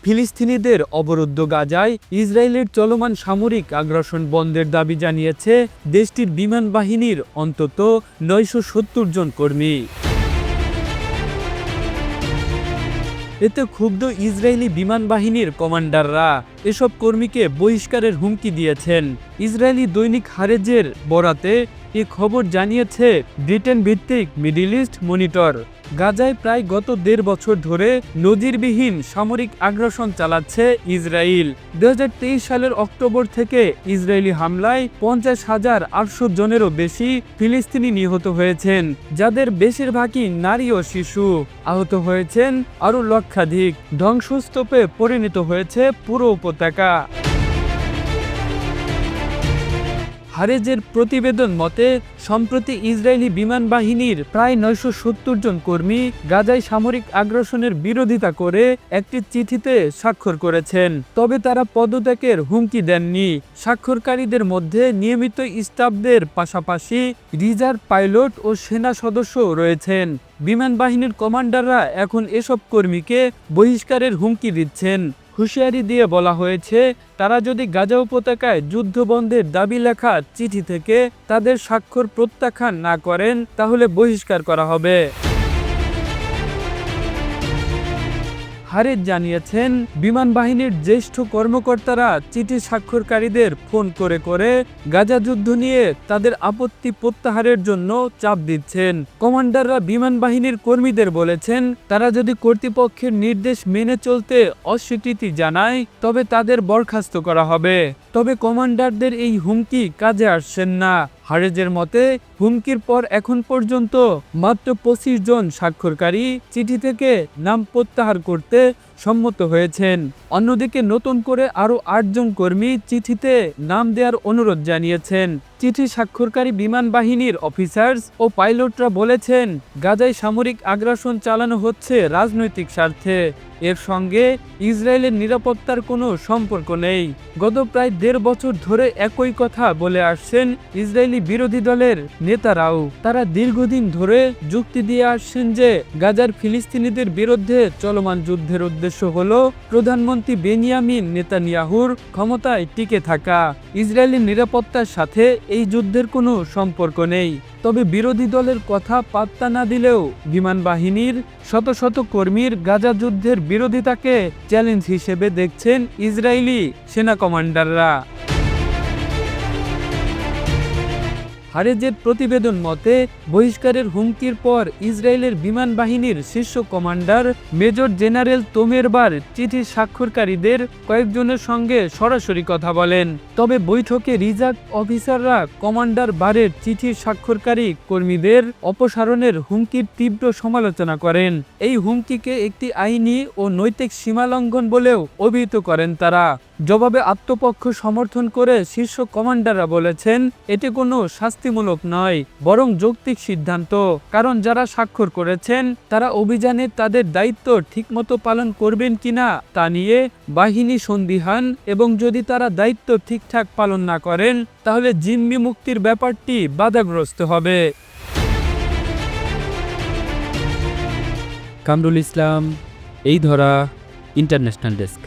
ফিলিস্তিনিদের অবরুদ্ধ গাজায় ইসরায়েলের চলমান সামরিক আগ্রাসন বন্ধের দাবি জানিয়েছে দেশটির বিমান বাহিনীর অন্তত ৯৭০ জন কর্মী। এতে ক্ষুব্ধ ইসরায়েলি বিমান বাহিনীর কমান্ডাররা এসব কর্মীকে বহিষ্কারের হুমকি দিয়েছেন। ইসরায়েলি দৈনিক হারেজের বরাতে এ খবর জানিয়েছে ব্রিটেন ভিত্তিক মিডল ইস্ট মনিটর। গাজায় প্রায় গত ১.৫ বছর ধরে নজিরবিহীন সামরিক আগ্রাসন চালাচ্ছে ইসরায়েল। ২০২৩ সালের অক্টোবর থেকে ইসরায়েলি হামলায় ৫০,৮০০ জনেরও বেশি ফিলিস্তিনি নিহত হয়েছেন, যাদের বেশিরভাগই নারী ও শিশু। আহত হয়েছেন আরও লক্ষাধিক। ধ্বংসস্তূপে পরিণত হয়েছে পুরো উপত্যকা। হারেজের প্রতিবেদন মতে, সম্প্রতি ইসরায়েলি বিমান বাহিনীর প্রায় ৯৭০ জন কর্মী গাজায় সামরিক আগ্রাসনের বিরোধিতা করে একটি চিঠিতে স্বাক্ষর করেছেন। তবে তারা পদত্যাগের হুমকি দেননি। স্বাক্ষরকারীদের মধ্যে নিয়মিত স্টাফদের পাশাপাশি রিজার্ভ পাইলট ও সেনা সদস্যও রয়েছেন। বিমান বাহিনীর কমান্ডাররা এখন এসব কর্মীকে বহিষ্কারের হুমকি দিচ্ছেন। হুঁশিয়ারি দিয়ে বলা হয়েছে, তারা যদি গাজা উপত্যকায় যুদ্ধবন্ধের দাবি লেখা চিঠি থেকে তাদের স্বাক্ষর প্রত্যাখ্যান না করেন, তাহলে বহিষ্কার করা হবে। হারেজ জানিয়েছেন, বিমান বাহিনীর জ্যেষ্ঠ কর্মকর্তারা চিঠি স্বাক্ষরকারীদের ফোন করে করে গাজা যুদ্ধ নিয়ে তাদের আপত্তি প্রত্যাহারের জন্য চাপ দিচ্ছেন। কমান্ডাররা বিমান বাহিনীর কর্মীদের বলেছেন, তারা যদি কর্তৃপক্ষের নির্দেশ মেনে চলতে অস্বীকৃতি জানায়, তবে তাদের বরখাস্ত করা হবে। তবে কমান্ডারদের এই হুমকি কাজে আসছেন না। হারেজের মতে, হুমকির পর এখন পর্যন্ত মাত্র ২৫ জন স্বাক্ষরকারী চিঠি থেকে নাম প্রত্যাহার করতে সম্মত হয়েছেন। অন্যদিকে নতুন করে আরও ৮ জন কর্মী চিঠিতে নাম দেওয়ার অনুরোধ জানিয়েছেন। চিঠি স্বাক্ষরকারী বিমান বাহিনীর অফিসার্স ও পাইলটরা বলেছেন, গাজায় সামরিক আগ্রাসন চালানো হচ্ছে রাজনৈতিক স্বার্থে। এর সঙ্গে ইসরায়েলের নিরাপত্তার কোনো সম্পর্ক নেই। গত প্রায় ১.৫ বছর ধরে একই কথা বলে আসছেন ইসরায়েলি বিরোধী দলের নেতারাও। তারা দীর্ঘদিন ধরে যুক্তি দিয়ে আসছেন যে গাজার ফিলিস্তিনিদের বিরুদ্ধে চলমান যুদ্ধের উদ্দেশ্য হল প্রধানমন্ত্রী বেনিয়ামিন নেতানিয়াহুর ক্ষমতায় টিকে থাকা। ইসরায়েলের নিরাপত্তার সাথে এই যুদ্ধের কোনো সম্পর্ক নেই। তবে বিরোধী দলের কথা পাত্তা না দিলেও বিমান বাহিনীর শত শত কর্মীর গাজা যুদ্ধের বিরোধিতাকে চ্যালেঞ্জ হিসেবে দেখছেন ইসরায়েলি সেনা কমান্ডাররা। হারেজের প্রতিবেদন মতে, বহিষ্কারের হুমকির পর ইসরায়েলের বিমান বাহিনীর শীর্ষ কমান্ডার মেজর জেনারেল তোমের বার চিঠি স্বাক্ষরকারীদের কয়েকজনের সঙ্গে সরাসরি কথা বলেন। তবে বৈঠকে রিজার্ভ অফিসাররা কমান্ডার বারের চিঠি স্বাক্ষরকারী কর্মীদের অপসারণের হুমকির তীব্র সমালোচনা করেন। এই হুমকিকে একটি আইনি ও নৈতিক সীমালঙ্ঘন বলেও অভিহিত করেন তারা। জবাবে আত্মপক্ষ সমর্থন করে শীর্ষ কমান্ডাররা বলেছেন, এটি কোনো শাস্তিমূলক নয়, বরং যৌক্তিক সিদ্ধান্ত। কারণ যারা স্বাক্ষর করেছেন তারা অভিযানে তাদের দায়িত্ব ঠিকমতো পালন করবেন কিনা তা নিয়ে বাহিনী সন্দিহান, এবং যদি তারা দায়িত্ব ঠিকঠাক পালন না করেন তাহলে জিম্মি মুক্তির ব্যাপারটি বাধাগ্রস্ত হবে। কামরুল ইসলাম, এই ধরা, ইন্টারন্যাশনাল ডেস্ক।